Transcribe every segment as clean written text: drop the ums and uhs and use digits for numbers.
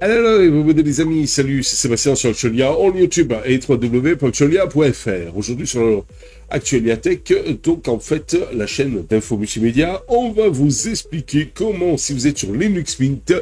Alors, et vous les amis, salut, c'est Sébastien sur Actualia, en YouTube et www.actualia.fr. Aujourd'hui sur Actualia Tech, donc en fait la chaîne d'info multimédia, on va vous expliquer comment, si vous êtes sur Linux Mint,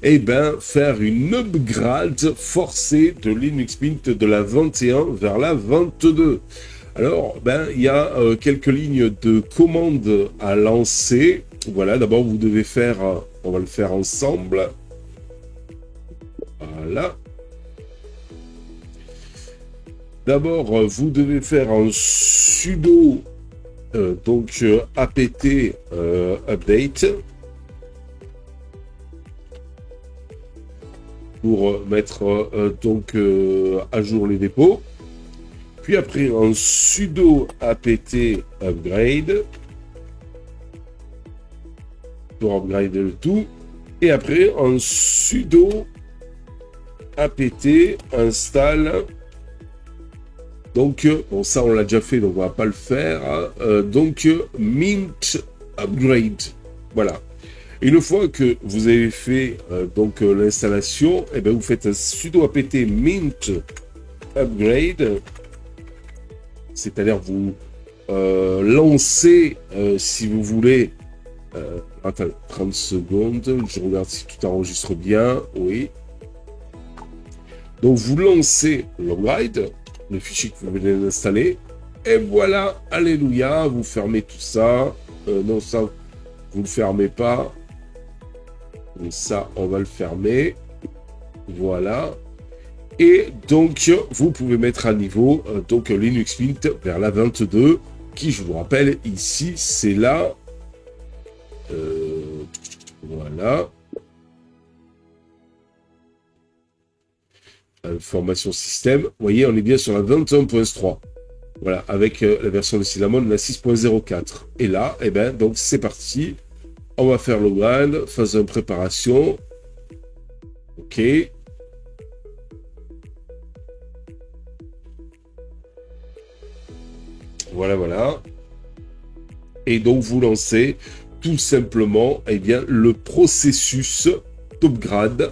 eh ben faire une upgrade forcée de Linux Mint de la 21 vers la 22. Alors, ben il y a quelques lignes de commande à lancer. Voilà, d'abord vous devez faire, on va le faire ensemble. Voilà. D'abord, vous devez faire un sudo apt update pour mettre à jour les dépôts. Puis après, un sudo apt upgrade pour upgrader le tout. Et après, un sudo apt install. Donc, bon, ça on l'a déjà fait, donc on va pas le faire. Mint upgrade. Voilà. Une fois que vous avez fait l'installation, et ben vous faites un sudo apt mint upgrade. C'est-à-dire vous lancez, si vous voulez. Attends, 30 secondes. Je regarde si tout enregistre bien. Oui. Donc vous lancez l'upgrade, le fichier que vous venez d'installer, et voilà, alléluia, vous fermez tout ça. Non, ça, vous ne le fermez pas. Et ça, on va le fermer. Voilà. Et donc, vous pouvez mettre à niveau Linux Mint vers la 22, qui, je vous rappelle, ici, c'est là. Voilà. Formation système. Vous voyez, on est bien sur la 21.3. Voilà, avec la version de Cinnamon, la 6.04. Et là, eh ben, donc c'est parti. On va faire le grind, phase de préparation. Ok. Voilà, voilà. Et donc, vous lancez tout simplement, eh bien, le processus d'upgrade.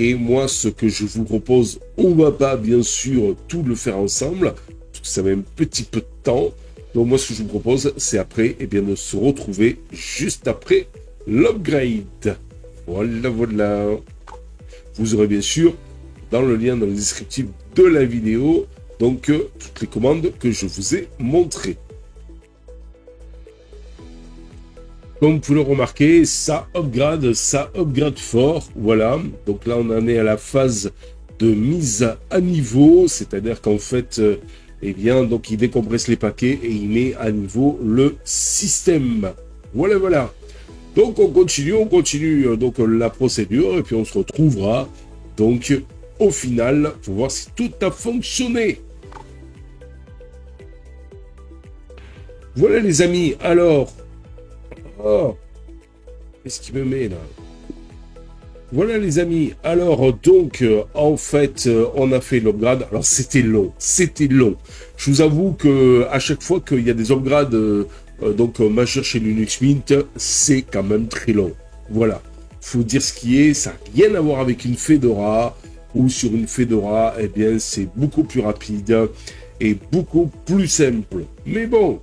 Et moi, ce que je vous propose, on ne va pas bien sûr tout le faire ensemble, parce que ça met un petit peu de temps. Donc moi, ce que je vous propose, c'est après, eh bien, de se retrouver juste après l'upgrade. Voilà, voilà. Vous aurez bien sûr, dans le lien dans le descriptif de la vidéo, toutes les commandes que je vous ai montrées. Comme vous pouvez le remarquer, ça upgrade fort, voilà. Donc là, on en est à la phase de mise à niveau, c'est-à-dire qu'en fait, eh bien, donc il décompresse les paquets et il met à niveau le système. Voilà, voilà. Donc on continue donc la procédure et puis on se retrouvera donc au final pour voir si tout a fonctionné. Voilà les amis, alors... Oh, qu'est-ce qu'il me met là? Voilà les amis, alors donc en fait on a fait l'upgrade, alors c'était long. Je vous avoue que à chaque fois qu'il y a des upgrades majeurs chez Linux Mint, c'est quand même très long. Voilà, faut dire ce qui est, ça n'a rien à voir avec une Fedora, ou sur une Fedora, eh bien c'est beaucoup plus rapide et beaucoup plus simple. Mais bon,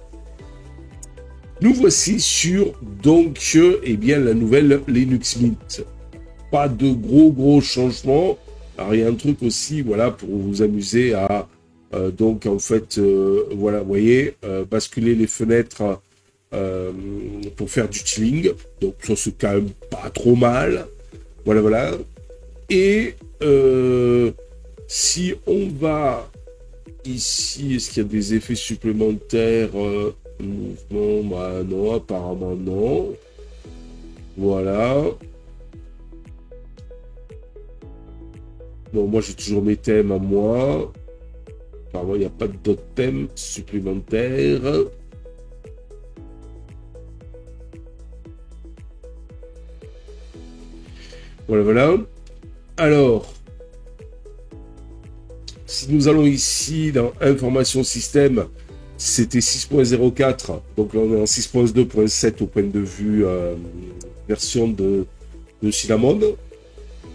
nous voici sur eh bien la nouvelle Linux Mint. Pas de gros changements. Alors il y a un truc aussi, voilà, pour vous amuser à voilà, vous voyez, basculer les fenêtres pour faire du chilling. Donc ça c'est quand même pas trop mal. Voilà, voilà. Et si on va ici, est-ce qu'il y a des effets supplémentaires? Mouvement, bah non, apparemment non. Voilà. Bon, moi j'ai toujours mes thèmes à moi. Apparemment, il n'y a pas d'autres thèmes supplémentaires. Voilà, voilà. Alors, si nous allons ici dans Information Système, c'était 6.04, donc là on est en 6.2.7 au point de vue version de Cinnamon.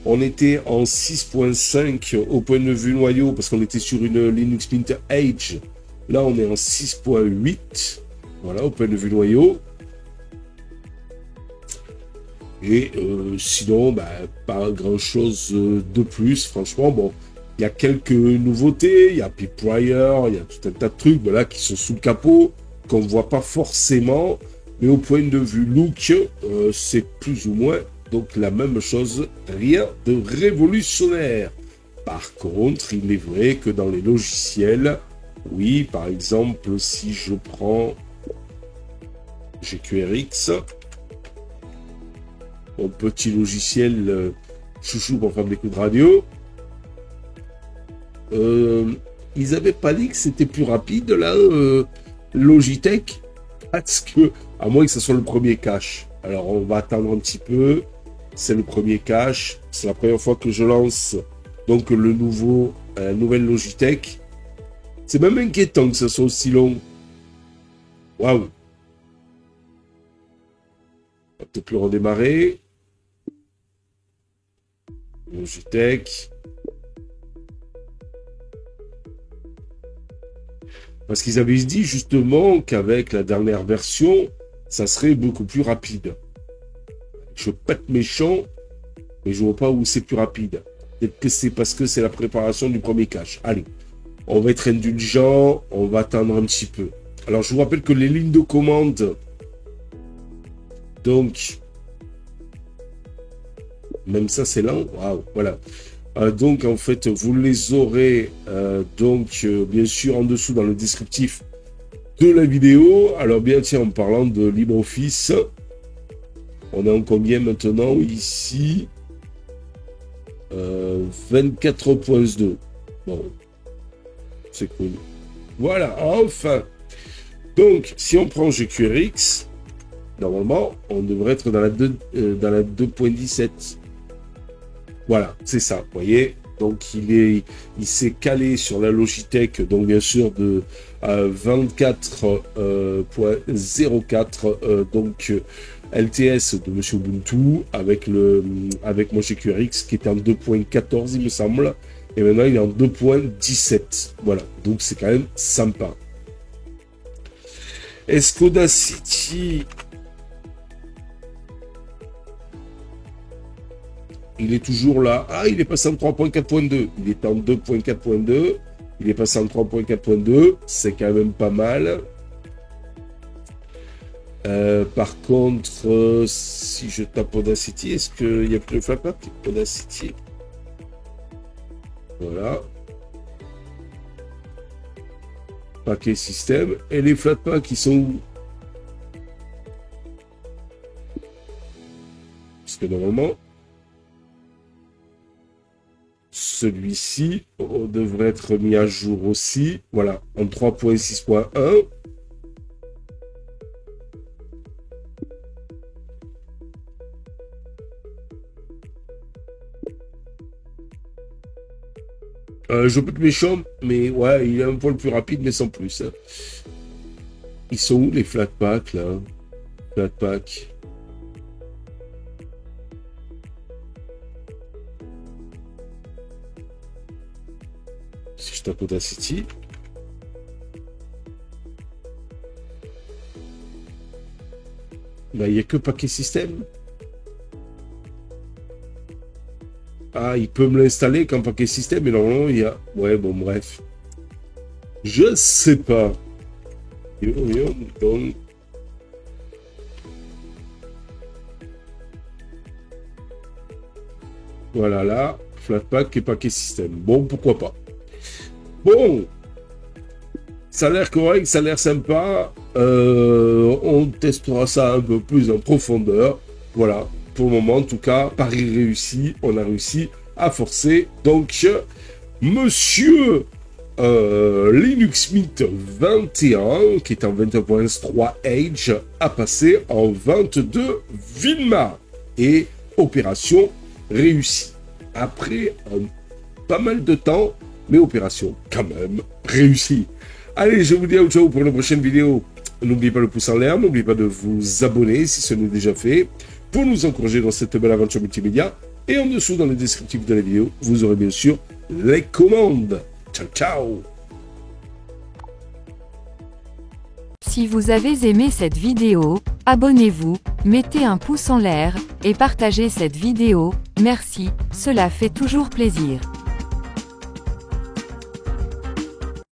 On était en 6.5 au point de vue noyau, parce qu'on était sur une Linux Mint Edge. Là, on est en 6.8. Voilà, au point de vue noyau. Et sinon, bah, pas grand-chose de plus, franchement. Bon, il y a quelques nouveautés, il y a PipWire, il y a tout un tas de trucs voilà, qui sont sous le capot, qu'on ne voit pas forcément. Mais au point de vue look, c'est plus ou moins donc la même chose, rien de révolutionnaire. Par contre, il est vrai que dans les logiciels, oui, par exemple, si je prends GQRX, mon petit logiciel chouchou pour faire des coups de radio, ils n'avaient pas dit que c'était plus rapide, là, Logitech, parce que, à moins que ce soit le premier cache. Alors, on va attendre un petit peu. C'est le premier cache. C'est la première fois que je lance donc le nouvelle Logitech. C'est même inquiétant que ce soit aussi long. Waouh! On va peut-être le redémarrer. Logitech. Parce qu'ils avaient dit justement qu'avec la dernière version, ça serait beaucoup plus rapide. Je pète mes champs, mais je vois pas où c'est plus rapide. Peut-être que c'est parce que c'est la préparation du premier cache. Allez, on va être indulgent, on va attendre un petit peu. Alors, je vous rappelle que les lignes de commande, donc, même ça c'est lent, waouh, voilà. Donc, en fait, vous les aurez, bien sûr, en dessous dans le descriptif de la vidéo. Alors, bien, tiens, en parlant de LibreOffice, on est en combien maintenant ici 24.2. Bon, c'est cool. Voilà, enfin. Donc, si on prend GQRX, normalement, on devrait être dans la 2.17. Voilà, c'est ça, vous voyez. Donc, il s'est calé sur la Logitech, donc bien sûr de 24.04, donc LTS de Monsieur Ubuntu avec mon GQRX qui était en 2.14, il me semble. Et maintenant, il est en 2.17. Voilà, donc c'est quand même sympa. Est-ce qu'Audacity... Il est toujours là. Ah, il est passé en 3.4.2. Il était en 2.4.2. Il est passé en 3.4.2. C'est quand même pas mal. Par contre, si je tape Audacity, est-ce qu'il n'y a plus de Flatpak? Audacity. Voilà. Paquet système. Et les Flatpak, ils sont où? Parce que normalement... Celui-ci devrait être mis à jour aussi. Voilà, en 3.6.1. Je peux être méchant, mais ouais, il est un poil plus rapide, mais sans plus. Hein. Ils sont où les Flatpak, là? Flatpak. Si je tape Audacity. Là, il n'y a que paquet système. Ah, il peut me l'installer qu'en paquet système, mais normalement, il y a... Ouais, bon, bref. Je sais pas. Donc... Voilà, là, Flatpak et paquet système. Bon, pourquoi pas. Bon, ça a l'air correct, ça a l'air sympa. On testera ça un peu plus en profondeur. Voilà, pour le moment, en tout cas, pari réussi. On a réussi à forcer. Donc, monsieur Linux Mint 21, qui est en 21.3 Edge, a passé en 22 Vilma. Et opération réussie. Après pas mal de temps, mais opération quand même réussie. Allez, je vous dis ciao pour une prochaine vidéo. N'oubliez pas le pouce en l'air, n'oubliez pas de vous abonner si ce n'est déjà fait, pour nous encourager dans cette belle aventure multimédia. Et en dessous, dans le descriptif de la vidéo, vous aurez bien sûr les commandes. Ciao, ciao! Si vous avez aimé cette vidéo, abonnez-vous, mettez un pouce en l'air, et partagez cette vidéo, merci, cela fait toujours plaisir.